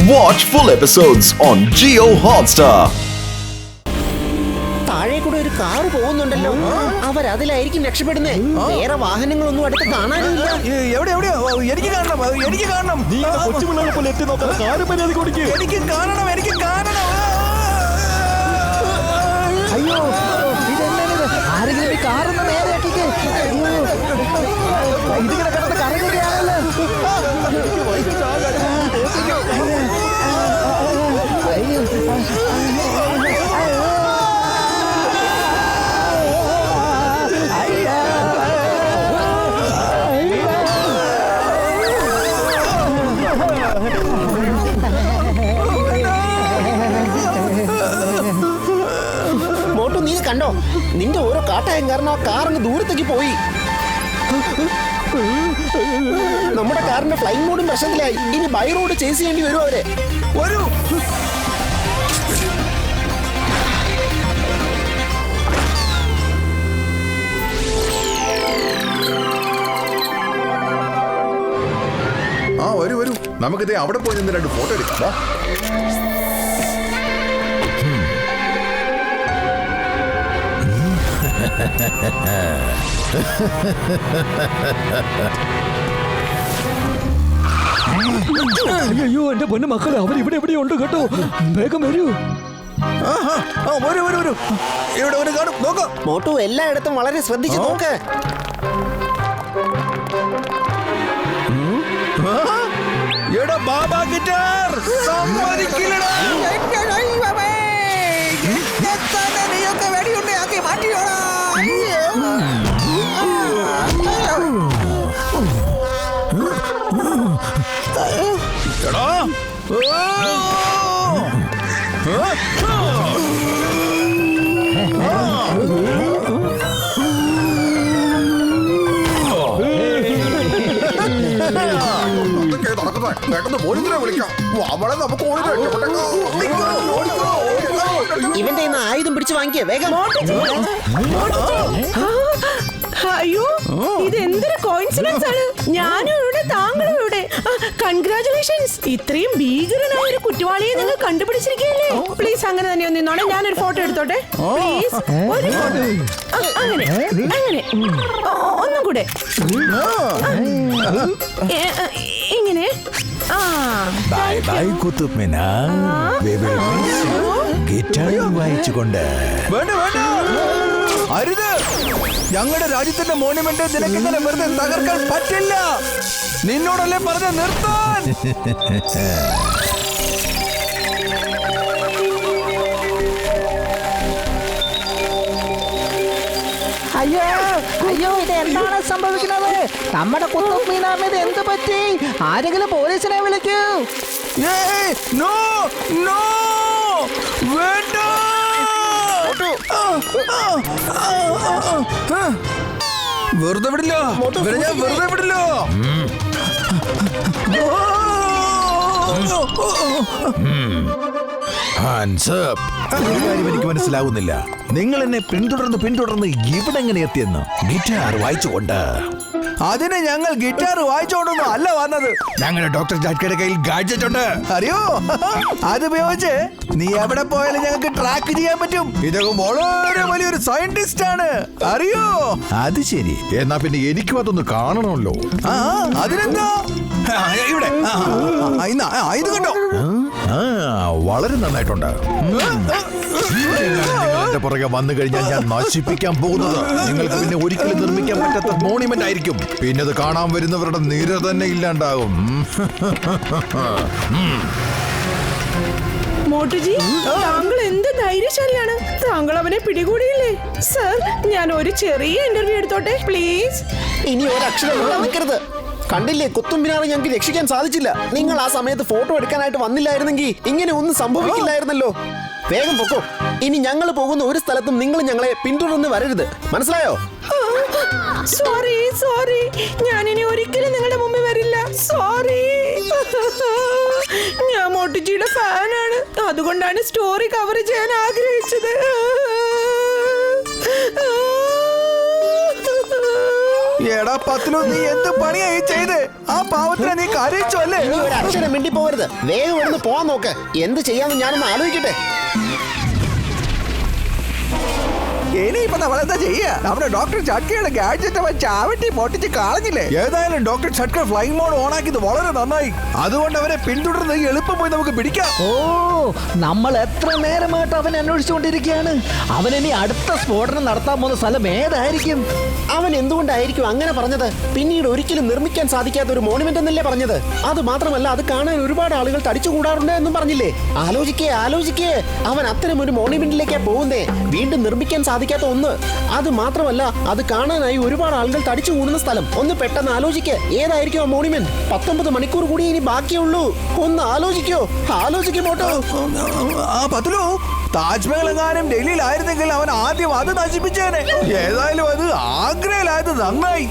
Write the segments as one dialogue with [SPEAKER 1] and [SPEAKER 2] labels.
[SPEAKER 1] Watch full episodes on Jio Hotstar.
[SPEAKER 2] താഴെ കൂടെ ഒരു കാറ് പോകുന്നുണ്ടല്ലോ. അവരതിലായിരിക്കും രക്ഷപ്പെടുന്നേ. വേറെ വാഹനങ്ങളൊന്നും അടുത്ത് കാണാനില്ല.
[SPEAKER 3] എനിക്ക് കാണണം. കൊച്ചുപിള്ളേരെ പോലെ എത്തി നോക്കാം. കാറ് മര്യാദ കൊടുക്കുക. എനിക്ക് കാണണം.
[SPEAKER 4] അയ്യോ, ഇതെന്താണിത്? ആരെങ്കിലും ഈ കാറൊന്ന് നേരെ ആക്കിക്കേ. ഇതിങ്ങനെ കിടന്ന് കറങ്ങുകയാണല്ലോ.
[SPEAKER 2] മോട്ടു, നീ കണ്ടോ? നിന്റെ ഓരോ കാട്ടായം കാരണം ആ കാറിന് ദൂരത്തേക്ക് പോയി. നമ്മുടെ കാറിന്റെ ഫ്ലൈങ് മോഡും പ്രശ്നത്തിലായി. ഇനി ബൈ റോഡ് ചേസ് ചെയ്യേണ്ടി വരും അവരെ.
[SPEAKER 3] വരൂ.
[SPEAKER 5] വരൂ നമുക്കിതേ അവിടെ പോയി നിന്ന് 2 ഫോട്ടോ എടുക്കാം.
[SPEAKER 4] അയ്യോ, എന്റെ പൊന്നു മക്കളെ, അവർ ഇവിടെ എവിടെയുണ്ട് കേട്ടോ. വേഗം വരൂ.
[SPEAKER 3] വരൂ. ഇവിടെ ഒരു കാണും. നോക്കാം.
[SPEAKER 2] മോട്ടു, എല്ലായിടത്തും വളരെ ശ്രദ്ധിച്ചു നോക്ക്.
[SPEAKER 3] എടാ ബാബാ ഗിറ്റാർ സമ്മതിക്കില്ലടാ. നീയൊക്കെ വെടിയുണ്ടാക്കി മാറ്റിയോടാ. എടാ
[SPEAKER 5] പോലീസിനെ വിളിക്കാം. അവളെ നമുക്ക്
[SPEAKER 2] ഇവന്റെ ഇന്ന് ആയുധം പിടിച്ച് വാങ്ങിക്കേ വേഗം.
[SPEAKER 6] അയ്യോ, ഇത് എന്തൊരു കോയിൻസിഡൻസ് ആണ്. ഞാനും ഇവിടെ, താങ്കളും ഇവിടെ. കൺഗ്രാറ്റുലേഷൻസ്. ഇത്രയും ഭീകരനായ ഒരു കുറ്റവാളിയെ നിങ്ങൾ കണ്ടുപിടിച്ചിരിക്കുകയല്ലേ. പ്ലീസ് അങ്ങനെ തന്നെ ഒന്ന് നിന്നോളെ. ഞാനൊരു ഫോട്ടോ എടുത്തോട്ടെ പ്ലീസ്. ഒരു ഫോട്ടോ. അങ്ങനെ ഒന്നും കൂടെ ഇങ്ങനെ.
[SPEAKER 3] കുത്തുബ് മിനാർ ഗിറ്റാർ വായിച്ചുകൊണ്ട്. വേണ്ട അരുത്. ഞങ്ങളുടെ രാജ്യത്തിന്റെ മോണ്യുമെന്റ് നിനക്കിങ്ങനെ വെറുതെ തകർക്കാൻ പറ്റില്ല. നിന്നോടല്ലേ പറഞ്ഞ നിർത്താൻ.
[SPEAKER 4] അയ്യോ, ഇത് എന്താണ് സംഭവിക്കുന്നത്? നമ്മുടെ കുത്തുബ് മിനാറിന് ഇത് എന്ത് പറ്റി? ആരെങ്കിലും പോലീസിനെ വിളിക്കൂ.
[SPEAKER 3] വേണ്ട. വെറുതെ വിടില്ല. ഞാൻ വെറുതെ വിടില്ല.
[SPEAKER 7] എനിക്ക് മനസ്സിലാവുന്നില്ല. നിങ്ങൾ എന്നെ പിന്തുടർന്ന് ഇവിടെ എങ്ങനെ എത്തിയെന്ന്. ഗിറ്റാർ വായിച്ചുകൊണ്ട്.
[SPEAKER 3] അതിന് ഞങ്ങൾ ഗിറ്റാർ വായിച്ചോണ്ടൊന്നും അല്ല വന്നത്.
[SPEAKER 7] ഞങ്ങളുടെ ഡോക്ടർ ജാക്കിയുടെ കയ്യിൽ ഗാഡ്ജറ്റ് ഉണ്ട്.
[SPEAKER 3] അറിയോ? അതുപയോഗിച്ച് നീ എവിടെ പോയാലും ഞങ്ങൾക്ക് ട്രാക്ക് ചെയ്യാൻ പറ്റും. ഇതൊക്കെ വളരെ വലിയൊരു സയന്റിസ്റ്റ് ആണ്, അറിയോ?
[SPEAKER 7] അത് ശരി. എന്നാ പിന്നെ എനിക്കും അതൊന്ന് കാണണമല്ലോ.
[SPEAKER 3] അതിനെന്താ ഇവിടെ ഇത് കണ്ടോ?
[SPEAKER 7] വളരെ നന്നായിട്ടുണ്ട്. എന്റെ പുറകെ വന്നു കഴിഞ്ഞാൽ ഞാൻ നശിപ്പിക്കാൻ പോകുന്നത് നിങ്ങൾക്ക് പിന്നെ ഒരിക്കലും നിർമ്മിക്കാൻ പറ്റാത്ത മോണിമെന്റ് ആയിരിക്കും. പിന്നെ അത് കാണാൻ വരുന്നവരുടെ നിര തന്നെ ഇല്ലാണ്ടാകും.
[SPEAKER 6] മോട്ടുജി, താങ്കൾ എന്ത് ധൈര്യശാലിയാണ്. താങ്കൾ അവനെ പിടികൂടിയില്ലേ? സർ, ഞാൻ ഒരു ചെറിയ ഇന്റർവ്യൂ എടുത്തോട്ടെ പ്ലീസ്.
[SPEAKER 2] ഇനി ഒരക്ഷരം നിൽക്കരുത്. കണ്ടില്ലേ, കുത്തുബ് മിനാർ ഞങ്ങൾക്ക് രക്ഷിക്കാൻ സാധിച്ചില്ല. നിങ്ങൾ ആ സമയത്ത് ഫോട്ടോ എടുക്കാനായിട്ട് വന്നില്ലായിരുന്നെങ്കിൽ ഇങ്ങനെ ഒന്നും സംഭവിക്കില്ലായിരുന്നല്ലോ. വേഗം പൊക്കോ. ഇനി ഞങ്ങൾ പോകുന്ന ഒരു സ്ഥലത്തും നിങ്ങൾ ഞങ്ങളെ പിന്തുടർന്ന് വരരുത്, മനസ്സിലായോ?
[SPEAKER 6] സോറി, ഞാനിനി ഒരിക്കലും നിങ്ങളുടെ മുമ്പിൽ വരില്ല. സോറി. ഞാൻ മോട്ടുജിയുടെ ഫാനാണ്. അതുകൊണ്ടാണ് സ്റ്റോറി കവർ ചെയ്യാൻ ആഗ്രഹിച്ചത്.
[SPEAKER 3] എടാ പത്തിലോ, നീ എന്ത് പണിയായി ചെയ്ത്? ആ പാവത്തിനെ നീ കരയിച്ചു അല്ലേ?
[SPEAKER 2] ഇനി ഒരു അക്ഷരം മിണ്ടി പോകരുത്. വേഗം ഇവിടുന്ന് പോവാൻ നോക്ക്. എന്ത് ചെയ്യാന്ന് ഞാനൊന്ന് ആലോചിക്കട്ടെ.
[SPEAKER 3] ഇനിയിപ്പോ നമ്മളെന്താ ചെയ്യാ? നമ്മുടെ ഡോക്ടർ ചട്കയുടെ ഗാഡ്ജറ്റ് അവൻ ചാവട്ടി പൊട്ടിച്ച് കളഞ്ഞില്ലേ? ഏതായാലും ഡോക്ടർ ചട്ക ഫ്ലൈങ് മോഡ് ഓൺ ആക്കിയത് വളരെ നന്നായി. അതുകൊണ്ട് അവരെ പിന്തുടർന്ന് എളുപ്പം പോയി നമുക്ക് പിടിക്കാം.
[SPEAKER 4] ഓ, നമ്മൾ എത്ര നേരമായിട്ട് അവൻ അന്വേഷിച്ചുകൊണ്ടിരിക്കുകയാണ്. അവൻ ഇനി അടുത്ത സ്ഫോടനം നടത്താൻ പോകുന്ന സ്ഥലം ഏതായിരിക്കും?
[SPEAKER 2] അവൻ എന്തുകൊണ്ടായിരിക്കും അങ്ങനെ പറഞ്ഞത്? പിന്നീട് ഒരിക്കലും നിർമ്മിക്കാൻ സാധിക്കാത്ത ഒരു മോണുമെന്റ് എന്നല്ലേ പറഞ്ഞത്? അത് മാത്രമല്ല, അത് കാണാൻ ഒരുപാട് ആളുകൾ തടിച്ചുകൂടാറുണ്ട് എന്നും പറഞ്ഞില്ലേ? ആലോചിക്കേ അവൻ അത്തരം ഒരു മോണുമെന്റിലേക്കാ പോകുന്നേ. വീണ്ടും നിർമ്മിക്കാൻ സാധിക്കാത്ത ഒന്ന്. അത് മാത്രമല്ല, അത് കാണാനായി ഒരുപാട് ആളുകൾ തടിച്ചു കൂടുന്ന സ്ഥലം. ഒന്ന് പെട്ടെന്ന് ആലോചിക്ക്, ഏതായിരിക്കും ആ മോണുമെന്റ്? 19 മണിക്കൂർ കൂടി ഇനി ബാക്കിയുള്ളൂ. ഒന്ന് ആലോചിക്കുമോട്ടോ.
[SPEAKER 3] ആ പത്തുലു, താജ്മഹൽ എങ്ങാനും ഡൽഹിയിലായിരുന്നെങ്കിൽ അവൻ ആദ്യം അത് നശിപ്പിച്ചേനെ. ഏതായാലും അത് ആഗ്രയിലായത് നന്നായി.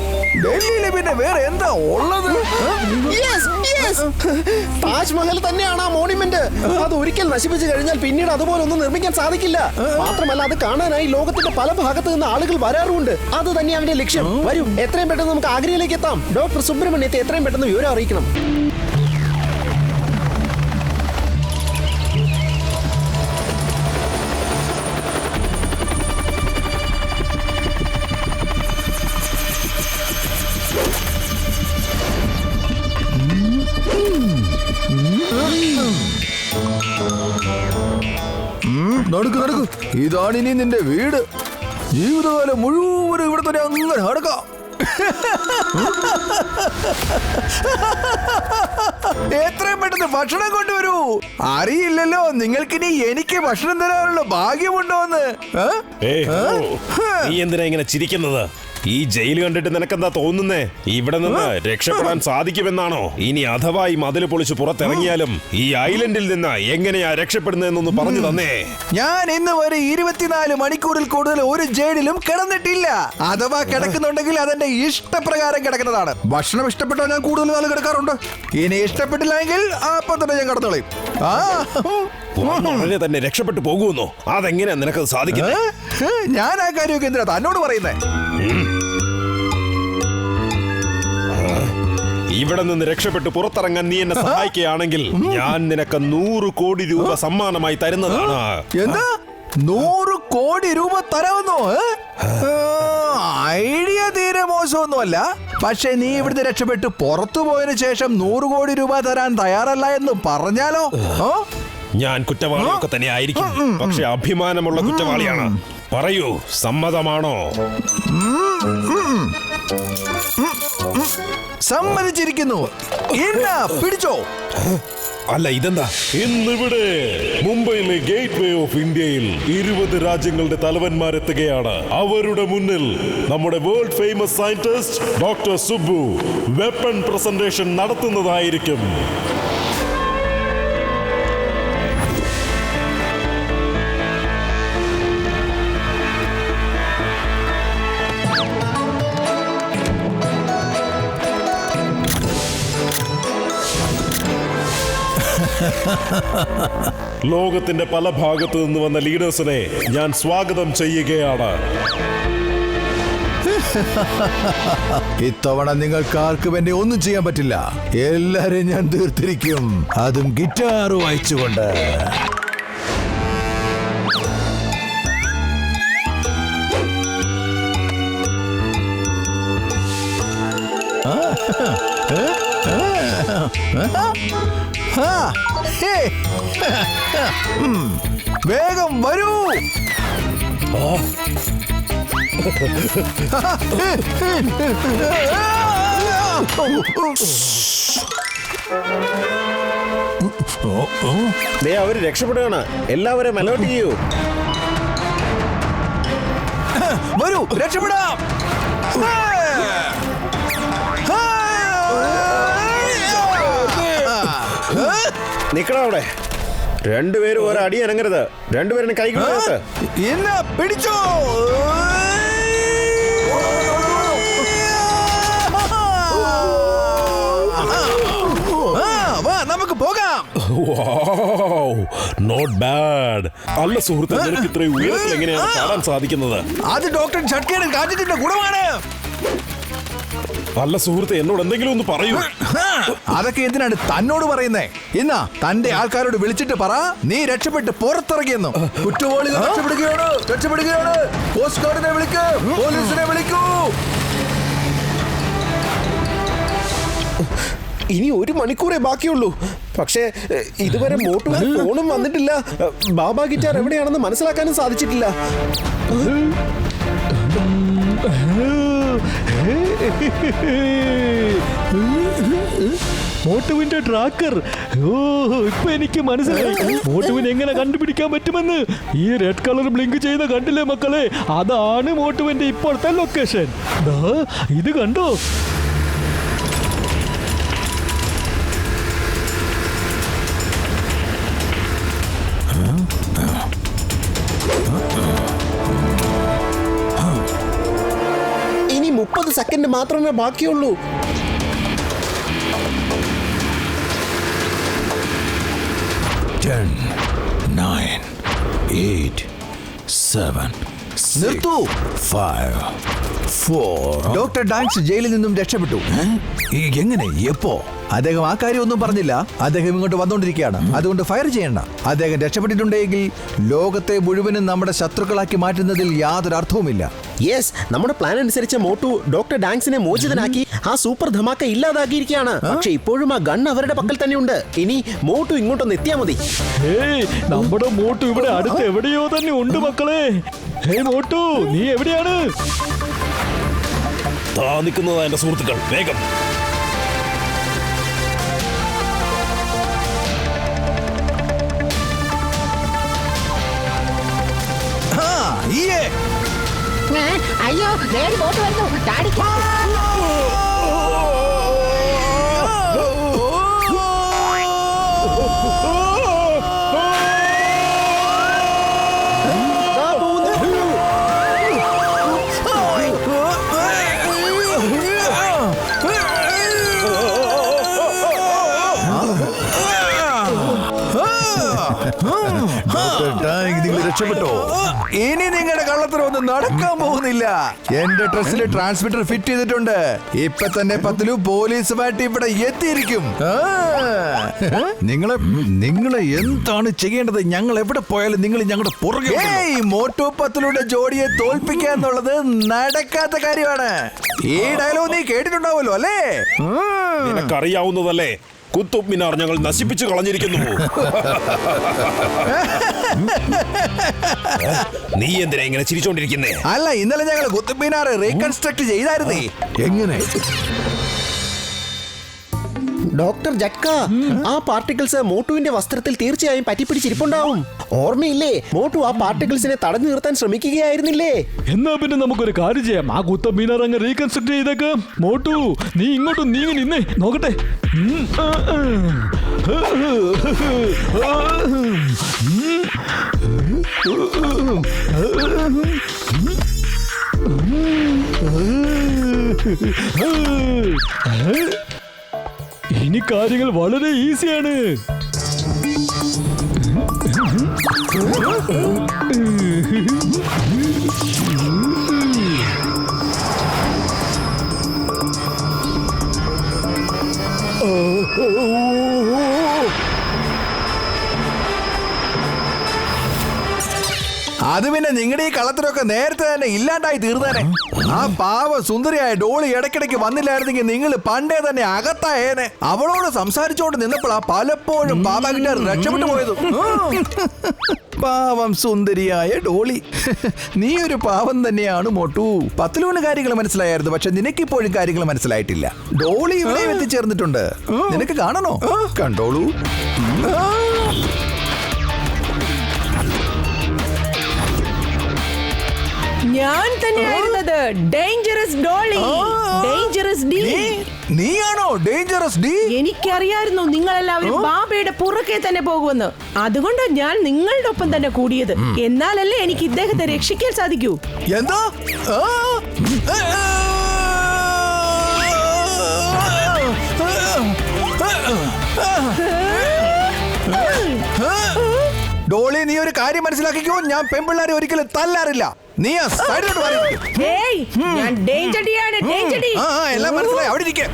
[SPEAKER 3] ഡൽഹിയിൽ പിന്നെ വേറെ എന്താ ഉള്ളത്?
[SPEAKER 2] താജ്മഹൽ തന്നെയാണ് ആ മോണുമെന്റ്. അത് ഒരിക്കൽ നശിപ്പിച്ചു കഴിഞ്ഞാൽ പിന്നീട് അതുപോലെ ഒന്നും നിർമ്മിക്കാൻ സാധിക്കില്ല. മാത്രമല്ല, അത് കാണാനായി ലോകത്തിന്റെ പല ഭാഗത്ത് നിന്ന് ആളുകൾ വരാറുമുണ്ട്. അത് തന്നെ അവന്റെ ലക്ഷ്യം. വരൂ, എത്രയും പെട്ടെന്ന് നമുക്ക് ആഗ്രയിലേക്ക് എത്താം. ഡോക്ടർ സുബ്രഹ്മണ്യത്തെ എത്രയും പെട്ടെന്ന് വിവരം അറിയിക്കണം.
[SPEAKER 3] നടക്കൂ. ഇതാണ് ഇനി നിന്റെ വീട്. ജീവിതകാലം മുഴുവനും ഇവിടെ തന്നെ അങ്ങനെ നടക്കാം. എത്രയും പെട്ടെന്ന് ഭക്ഷണം കൊണ്ടുവരൂ. അറിയില്ലല്ലോ നിങ്ങൾക്കിനി എനിക്ക് ഭക്ഷണം തരാനുള്ള ഭാഗ്യമുണ്ടോന്ന്.
[SPEAKER 8] നീ എന്തിനാ ഇങ്ങനെ ചിരിക്കുന്നത്? ഈ ജയിൽ കണ്ടിട്ട് നിനക്കെന്താ തോന്നുന്നേ? ഇവിടെ നിന്ന് രക്ഷപ്പെടാൻ സാധിക്കുമെന്നാണോ? ഇനി അഥവാ ഈ മതിൽ പൊളിച്ച് പുറത്തിറങ്ങിയാലും ഈ ഐലൻഡിൽ നിന്ന് എങ്ങനെയാ രക്ഷപ്പെടുന്നതെന്നൊന്ന് പറഞ്ഞു തന്നേ.
[SPEAKER 3] ഞാൻ ഇന്ന് വരെ 24 മണിക്കൂറിൽ കൂടുതൽ ഒരു ജയിലിലും കിടന്നിട്ടില്ല. അഥവാ കിടക്കുന്നുണ്ടെങ്കിൽ അതെന്റെ ഇഷ്ടപ്രകാരം കിടക്കുന്നതാണ്. ഭക്ഷണം ഇഷ്ടപ്പെട്ടാൽ ഞാൻ കൂടുതൽ നാൾ കിടക്കാറുണ്ട്. ഇനി ഇഷ്ടപ്പെട്ടില്ലെങ്കിൽ അപ്പൊ തന്നെ ഞാൻ കിടന്നോളയും.
[SPEAKER 8] വളരെ തന്നെ രക്ഷപ്പെട്ടു പോകുമെന്നോ? അതെങ്ങനെയാ നിനക്കത് സാധിക്കുന്നത്?
[SPEAKER 3] ഞാൻ ആ കാര്യമൊക്കെ എന്തിനാ തന്നോട് പറയുന്നേ?
[SPEAKER 8] ഇവിടെ നിന്ന് രക്ഷപ്പെട്ട് പുറത്തിറങ്ങാൻ നീ എന്നെ സഹായിക്കുകയാണെങ്കിൽ ഞാൻ നിനക്ക് 100 കോടി രൂപ സമ്മാനമായി തരുന്നതാണ്.
[SPEAKER 3] എന്താ 100 കോടി രൂപ തരാമെന്നോ? ഐഡിയ തീരെ മോശമൊന്നുമല്ല. പക്ഷെ നീ ഇവിടുന്ന് രക്ഷപ്പെട്ട് പുറത്തു പോയതിനു ശേഷം 100 കോടി രൂപ തരാൻ തയ്യാറല്ല എന്ന് പറഞ്ഞാലോ?
[SPEAKER 8] ഞാൻ കുറ്റവാളിയൊക്കെ തന്നെ ആയിരിക്കും, പക്ഷെ അഭിമാനമുള്ള കുറ്റവാളിയാണ്. പറയൂ, സമ്മതമാണോ?
[SPEAKER 3] സമ്മതിച്ചിരിക്കുന്നു. പിടിച്ചോ.
[SPEAKER 8] അല്ല, ഇതെന്താ?
[SPEAKER 9] ഇന്നിവിടെ മുംബൈയിലെ ഗേറ്റ് വേ ഓഫ് ഇന്ത്യയിൽ 20 രാജ്യങ്ങളുടെ തലവന്മാരെത്തുകയാണ്. അവരുടെ മുന്നിൽ നമ്മുടെ world famous scientist doctor Subbu weapon presentation നടത്തുന്നതായിരിക്കും. ലോകത്തിന്റെ പല ഭാഗത്തു നിന്ന് വന്ന ലീഡേഴ്സിനെ ഞാൻ സ്വാഗതം ചെയ്യുകയാണ്.
[SPEAKER 7] ഇത്തവണ നിങ്ങൾക്ക് ആർക്കും എന്നെ ഒന്നും ചെയ്യാൻ പറ്റില്ല. എല്ലാരെയും ഞാൻ തീർത്തിരിക്കും, അതും ഗിറ്റാർ വായിച്ചുകൊണ്ട്.
[SPEAKER 3] വേഗം വരൂ.
[SPEAKER 2] അവര് രക്ഷപ്പെടുകയാണ്. എല്ലാവരും അലേർട്ട് ചെയ്യൂ.
[SPEAKER 3] വരൂ, രക്ഷപ്പെടാം.
[SPEAKER 2] നിക്കണ അവിടെ. രണ്ടുപേരും ഒരടി അനങ്ങരുത്. രണ്ടുപേരും കൈ
[SPEAKER 3] എന്നാ പിടിച്ചോ. നമുക്ക് പോകാം.
[SPEAKER 9] Not bad. അല്ല സുഹൃത്ത്, നിനക്ക് ഇത്രയും ഉയരത്തിൽ എങ്ങനെയാണ് ചാടാൻ സാധിക്കുന്നത്?
[SPEAKER 3] അത് ഡോക്ടർ ചട്കയുടെ ഗാഡ്ജറ്റിന്റെ ഗുണമാണ്.
[SPEAKER 8] നല്ല സുഹൃത്ത് എന്നോട് എന്തെങ്കിലും ഒന്ന് പറയൂ.
[SPEAKER 3] അതൊക്കെ എന്തിനാണ് തന്നോട് പറയുന്നേ? ഇന്നാ തന്റെ ആൾക്കാരോട് വിളിച്ചിട്ട് പറ നീ രക്ഷപ്പെട്ട് പുറത്തിറങ്ങിയെന്നു. കുറ്റവാളികൾ രക്ഷപ്പെടുകയാണ്. കോസ്റ്റ് ഗാർഡിനെ വിളിക്കൂ, പോലീസിനെ വിളിക്കൂ.
[SPEAKER 2] ഇനി 1 മണിക്കൂറേ ബാക്കിയുള്ളൂ. പക്ഷേ ഇതുവരെ മോട്ടു ഫോണും വന്നിട്ടില്ല. ബാബ ഗിറ്റാർ എവിടെയാണെന്ന് മനസ്സിലാക്കാനും സാധിച്ചിട്ടില്ല.
[SPEAKER 4] മോട്ടുവിന്റെ ട്രാക്കർ. ഓ, ഇപ്പൊ എനിക്ക് മനസ്സിലായി മോട്ടുവിനെ എങ്ങനെ കണ്ടുപിടിക്കാൻ പറ്റുമെന്ന്. ഈ റെഡ് കളർ ബ്ലിങ്ക് ചെയ്ത കണ്ടില്ലേ മക്കളെ, അതാണ് മോട്ടുവിന്റെ ഇപ്പോഴത്തെ ലൊക്കേഷൻ. ഇത് കണ്ടോ?
[SPEAKER 2] ഇനി 30 സെക്കൻഡ് മാത്രമേ ബാക്കിയുള്ളൂ.
[SPEAKER 3] നിർത്തൂ. ഡോക്ടർ ഡാങ്സ് ജയിലിൽ നിന്നും രക്ഷപ്പെട്ടു. എങ്ങനെ? എപ്പോ? അദ്ദേഹം ആ കാര്യം ഒന്നും പറഞ്ഞില്ല. അദ്ദേഹം ഇങ്ങോട്ട് വന്നുകൊണ്ടിരിക്കുകയാണ്. അതുകൊണ്ട് ഫയർ ചെയ്യണ്ട. അദ്ദേഹം രക്ഷപ്പെട്ടിട്ടുണ്ടെങ്കിൽ ലോകത്തെ മുഴുവനും നമ്മുടെ ശത്രുക്കളാക്കി മാറ്റുന്നതിൽ യാതൊരു അർത്ഥവുമില്ല.
[SPEAKER 2] യെസ്, നമ്മുടെ പ്ലാൻ അനുസരിച്ച് മോട്ടു ഡോക്ടർ ഡാങ്സിനെ മോചിതനാക്കി ആ സൂപ്പർ ധമാക്ക ഇല്ലാതാക്കിയിരിക്കുകയാണ്. പക്ഷെ ഇപ്പോഴും ആ ഗൺ അവരുടെ പക്കൽ തന്നെയുണ്ട്. ഇനി മോട്ടു ഇങ്ങോട്ടൊന്ന് എത്തിയാ മതി.
[SPEAKER 4] നമ്മുടെ മോട്ടു ഇവിടെ അടുത്ത് എവിടെയോ തന്നെ ഉണ്ട് മക്കളെ. ഹേ മോട്ടു, നീ എവിടെയാണ്?
[SPEAKER 8] നിൽക്കുന്നതാ എന്റെ സുഹൃത്തുക്കൾ, വേഗം.
[SPEAKER 10] അയ്യോ, ബോട്ട് വരുന്നു.
[SPEAKER 3] നിങ്ങൾ രക്ഷപ്പെട്ടോ? ഇനി നിങ്ങളുടെ കള്ളത്തരമൊന്നും നടക്കാൻ പോകുന്നില്ല. എന്റെ ഡ്രസ്സിൽ ട്രാൻസ്മിറ്റർ ഫിറ്റ് ചെയ്തിട്ടുണ്ട്. ഇപ്പൊ തന്നെ പത്തിലു പോലീസുമായിട്ട് ഇവിടെ എത്തിയിരിക്കും. നിങ്ങളെ എന്താണ് ചെയ്യേണ്ടത്? ഞങ്ങൾ എവിടെ പോയാലും നിങ്ങൾ ഞങ്ങളുടെ പുറകെ. മോട്ടു പത്തിലൂടെ ജോഡിയെ തോൽപ്പിക്കുക എന്നുള്ളത് നടക്കാത്ത കാര്യമാണ്. ഈ ഡയലോഗ് നീ കേട്ടിട്ടുണ്ടാവല്ലോ അല്ലേ?
[SPEAKER 8] നിനക്കറിയാവുന്നതല്ലേ, കുത്തുബ് മിനാർ ഞങ്ങൾ നശിപ്പിച്ചു കളഞ്ഞിരിക്കുന്നു. നീ എന്തിനാ ഇങ്ങനെ ചിരിച്ചോണ്ടിരിക്കുന്നേ?
[SPEAKER 3] അല്ല, ഇന്നലെ ഞങ്ങൾ കുത്തുബ് മിനാർ റീകൺസ്ട്രക്ട് ചെയ്തായിരുന്നേ. എങ്ങനെ?
[SPEAKER 2] ഡോക്ടർ ജട്ക, ആ പാർട്ടിക്കിൾസ് മോട്ടുവിന്റെ വസ്ത്രത്തിൽ തീർച്ചയായും പറ്റിപ്പിടിച്ചിരിപ്പുണ്ടാവും. ഓർമ്മയില്ലേ, മോട്ടു ആ പാർട്ടിക്കിൾസിനെ തടഞ്ഞു നിർത്താൻ ശ്രമിക്കുകയായിരുന്നില്ലേ?
[SPEAKER 4] എന്നാ പിന്നെ നമുക്കൊരു കാര്യം ചെയ്യാം. ആ കുത്തബ് മിനാർ അങ്ങ് റീകൺസ്ട്രക്ട് ചെയ്തേക്കാം. മോട്ടു, നീ ഇങ്ങോട്ടും നീങ്ങി നിന്നേ, നോക്കട്ടെ. ഇനി കാര്യങ്ങൾ വളരെ ഈസിയാണ്.
[SPEAKER 3] അത് പിന്നെ നിങ്ങളുടെ ഈ കളത്തിലൊക്കെ നേരത്തെ തന്നെ ഇല്ലാണ്ടായി തീർന്നേനെ. ആ പാവ സുന്ദരിയായ ഡോളി ഇടയ്ക്കിടയ്ക്ക് വന്നില്ലായിരുന്നെങ്കിൽ നിങ്ങൾ പണ്ടേ തന്നെ അകത്തായേനെ. അവളോട് സംസാരിച്ചോണ്ട് നിന്നപ്പോഴാ പലപ്പോഴും ബാബ ഗിറ്റാർ രക്ഷപ്പെട്ടു പോയത്. പാവം സുന്ദരിയായ ഡോളി. നീ ഒരു പാവം തന്നെയാണ് മോട്ടു. പത്തിലൂന് കാര്യങ്ങൾ മനസ്സിലായിരുന്നു, പക്ഷെ നിനക്കിപ്പോഴും കാര്യങ്ങൾ മനസ്സിലായിട്ടില്ല. ഡോളി ഇവിടെ എത്തിച്ചേർന്നിട്ടുണ്ട്. നിനക്ക് കാണണോ? കണ്ടോളൂ.
[SPEAKER 6] ഞാൻ തന്നെയായിരുന്നത് ഡേഞ്ചറസ് ഡോളി. Dangerous D.
[SPEAKER 3] നീയാണോ ഡേഞ്ചറസ് ഡി?
[SPEAKER 6] എനിക്കറിയായിരുന്നു നിങ്ങളെല്ലാവരും ബാബയുടെ പുറകെ തന്നെ പോകുമെന്ന്. അതുകൊണ്ട് ഞാൻ നിങ്ങളുടെ ഒപ്പം തന്നെ കൂടിയത്. എന്നാലല്ലേ എനിക്ക് ഇദ്ദേഹത്തെ രക്ഷിക്കാൻ സാധിക്കൂ.
[SPEAKER 3] എന്താ? ഡോളി, നീ ഒരു കാര്യം മനസ്സിലാക്കിക്കോ, ഞാൻ പെൺപിള്ളാരെ ഒരിക്കലും തല്ലാറില്ല. നീ ആ സൈഡിലോട്ട് മാറി നിൽക്ക്.
[SPEAKER 6] ഏയ്, ഞാൻ ഡേഞ്ചർ ഡിയാണ്, ഡേഞ്ചർ ഡി.
[SPEAKER 3] എല്ലാം മനസ്സിലായി, അവിടെ ഇരിക്കെ.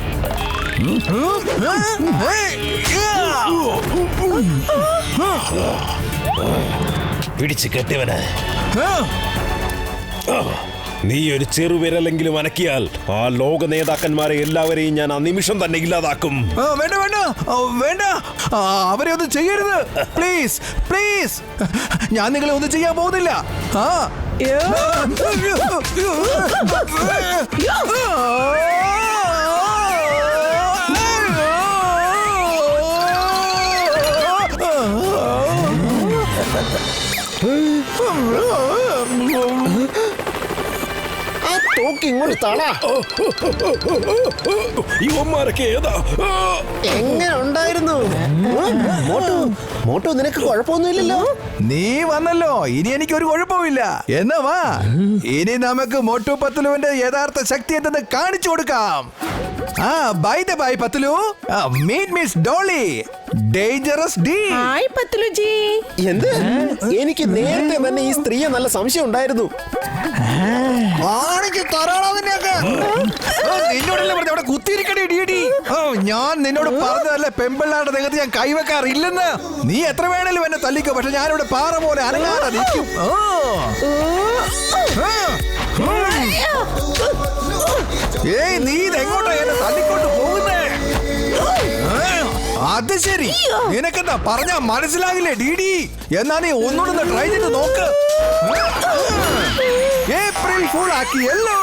[SPEAKER 8] പിടിച്ചു കെട്ടിവന്. നീ ഒരു ചെറുവിരലെങ്കിലും അനക്കിയാൽ ആ ലോക നേതാക്കന്മാരെ എല്ലാവരെയും ഞാൻ ആ നിമിഷം തന്നെ ഇല്ലാതാക്കും.
[SPEAKER 3] വേണ്ട വേണ്ട വേണ്ട, അവരെ ഒന്നും ചെയ്യരുത്, പ്ലീസ് പ്ലീസ്. ഞാൻ നിങ്ങളെ ഒന്നും ചെയ്യാൻ പോകുന്നില്ല.
[SPEAKER 2] ഇങ്ങോട്ട് തള.
[SPEAKER 8] ഇവന്മാരൊക്കെ ഏതാ?
[SPEAKER 2] എങ്ങനെ ഉണ്ടായിരുന്നു മോട്ടു? നിനക്ക് കുഴപ്പമൊന്നുമില്ലല്ലോ.
[SPEAKER 3] നീ വന്നല്ലോ, ഇനി എനിക്ക് ഒരു കുഴപ്പമില്ല. എന്നാ വാ, ഇനി നമുക്ക് മോട്ടു പത്തുലുവിന്റെ യഥാർത്ഥ ശക്തി എന്തെന്ന് കാണിച്ചു കൊടുക്കാം. By the by Pathulu, meet miss Dolly, dangerous D.
[SPEAKER 6] Hi Pathulu ji.
[SPEAKER 2] എന്ത്? എനിക്ക് നേരത്തെ തന്നെ ഈ സ്ത്രീയെ നല്ല സംശയം ഉണ്ടായിരുന്നു.
[SPEAKER 3] നിന്നോടല്ലേ പറഞ്ഞ അവിടെ കുത്തിയിരിക്കണേ ഡിയടി. ഞാൻ നിന്നോട് പറഞ്ഞതല്ലേ പെമ്പിള്ളാരുടെ ദേഹത്ത് ഞാൻ കൈവെക്കാറില്ലെന്ന്. നീ എത്ര വേണേലും എന്നെ തല്ലിക്കോ, പക്ഷെ ഞാനിവിടെ പാറ പോലെ അനങ്ങാതെ നിൽക്കും. ഏയ്, നീ ഇതെങ്ങോട്ടാ എന്നെ തല്ലിക്കൊണ്ട് പോകുന്നേ? അത് ശരി, നിനക്കെന്താ പറഞ്ഞാ മനസ്സിലാകില്ലേ ഡിഡി? എന്നാ നീ ഒന്നുകൂടെ ട്രൈ ചെയ്ത് നോക്ക്. ഏപ്രിൽ ഫൂൾ ആക്കിയല്ലോ.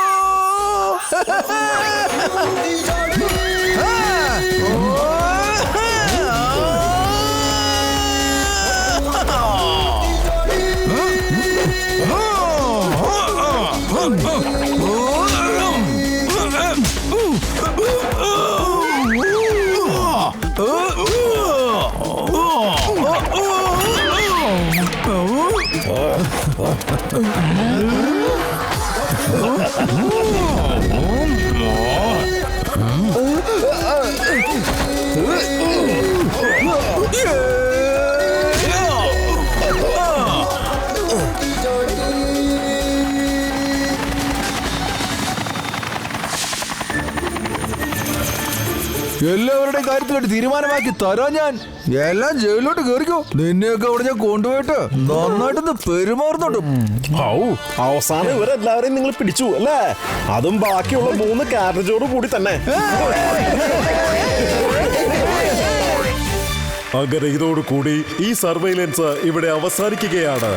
[SPEAKER 3] എല്ലാവരുടെയും കാര്യത്തിലോട്ട് തീരുമാനമാക്കി തരാം ഞാൻ. എല്ലാം ജയിലിലോട്ട് കയറിക്കോ. നിന്നെയൊക്കെ അവിടെ ഞാൻ കൊണ്ടുപോയിട്ട് നന്നായിട്ടൊന്ന് പെരുമാറുന്നുണ്ട്.
[SPEAKER 2] അവസാനം ഇവരെല്ലാവരെയും നിങ്ങൾ പിടിച്ചു അല്ലേ? അതും ബാക്കിയുള്ള 3 കാരേജോട് കൂടി തന്നെ.
[SPEAKER 9] അങ്ങനെ ഇതോടുകൂടി ഈ സർവൈലൻസ് ഇവിടെ അവസാനിക്കുകയാണ്.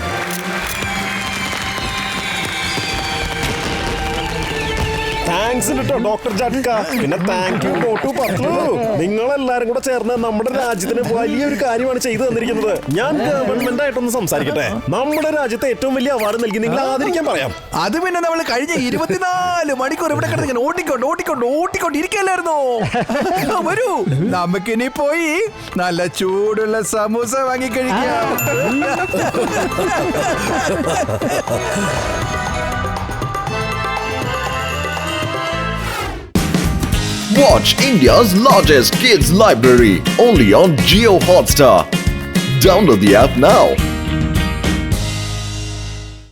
[SPEAKER 2] താങ്ക്സ് കേട്ടോ ഡോക്ടർ ജഡ്ക. പിന്നെ താങ്ക് യു മോട്ടു പത്ലു. നിങ്ങളെല്ലാരും കൂടെ ചേർന്ന് നമ്മുടെ രാജ്യത്തിന് വലിയൊരു കാര്യമാണ് ചെയ്തു തന്നിരിക്കുന്നത്. ഞാൻ ഗവൺമെന്റ് ആയിട്ടൊന്ന് സംസാരിക്കട്ടെ. നമ്മുടെ രാജ്യത്തെ ഏറ്റവും വലിയ അവാർഡ് നൽകി നിങ്ങൾ ആദരിക്കാൻ പറയാം.
[SPEAKER 3] അത് പിന്നെ നമ്മൾ കഴിഞ്ഞ 24 മണിക്കൂർ ഇവിടെ കിടന്ന് ഓട്ടിക്കൊണ്ടിരിക്കല്ലായിരുന്നോ? വരൂ, നമുക്കിനി പോയി നല്ല ചൂടുള്ള samosa വാങ്ങിക്കഴിക്കാം.
[SPEAKER 1] Watch India's largest kids library only on Jio Hotstar. Download the app now.